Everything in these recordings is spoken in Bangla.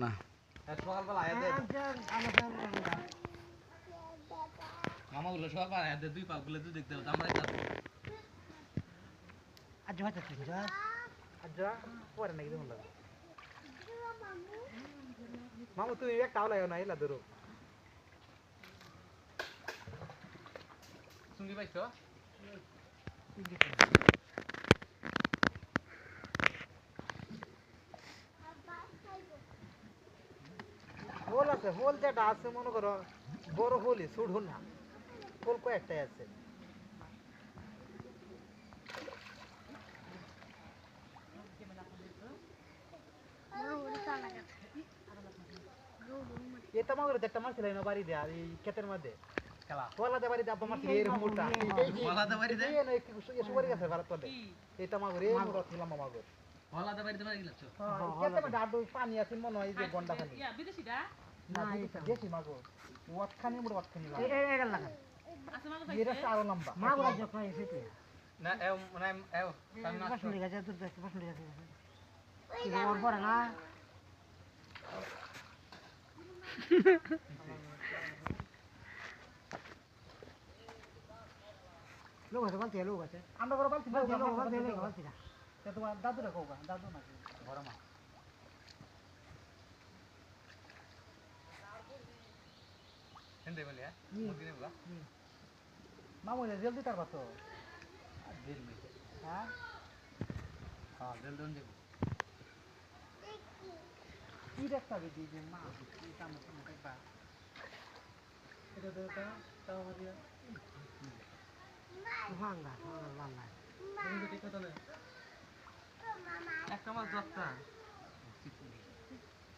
না সকালবেলা আয়া দে মামা গুলো সকাল আয়া দে 2 পাকগুলো তুই দেখতে হবে আমরা একটা আজ হয়তো তিনটা আজ পরে নাকি দেখুন লাগা মামু তুই একটা আওলায় না এলা ধরো সুঙ্গি পাইছো হোল আছে হোল যেটা আছে মনে করো বড় হোলই ছোট হোল না হোল কয়েকটাই আছে এটা মাগরে একটা মারছিল না বাড়ি দেয়া এই ক্ষেতের মধ্যে খেলা ওলাতে বাড়ি দেয়া মারছিল এর মোটা ওলাতে বাড়ি দে এই কি এসে পড়ে গেছে ভারত পথে এটা মাগরে এই মোটা ছিল মাগরে ওলাতে বাড়ি দে বাড়ি গেছো ক্ষেতের মধ্যে আড্ডু পানি আছে মনে হয় যে গন্ডা খালি ইয়া বিদেশিটা না দেশি মাগো ওয়াটখানি মোটা ওয়াটখানি এটা লাগা আছে মাগো এর আরো লম্বা মাগুরা যখন এসেছে না এও মানে এও সামনে বাসন লেগে যায় তোর দেখতে বাসন লেগে যায় কি ওর পরে না লোক আছে বলতে লোক আছে আমরা বড় বালতি বলতে লোক বলতে লোক বলতে না তোমার দাদুরা কোগা দাদু নাকি বড় মা হিন্দে বলি হ্যাঁ মুরগি নেবলা মামু জলদি তার বাতো দিল মিছে হ্যাঁ হ্যাঁ দিল দন দেব কি দেখতা দিদি যে মা কি কাম করতে বা এটা দেখতা তাও দিয়া ভাঙা ভাঙা তুমি ঠিক কথা না একটা মাছ দশটা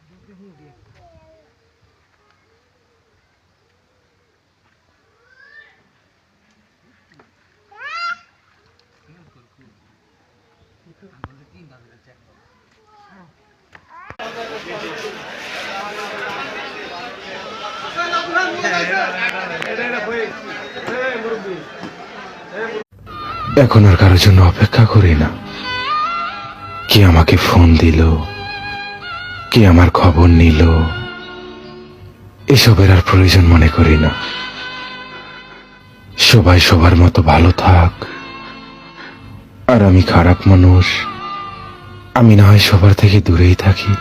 দুটো হুঁ দিয়ে তিন ভাবে চেক এখন আর কারোর জন্য অপেক্ষা করি না কে আমাকে ফোন দিল কে আমার খবর নিল এসবের আর প্রয়োজন মনে করি না সবাই সবার মতো ভালো থাক আর আমি খারাপ মানুষ আমি না হয় সবার থেকে দূরেই থাকি।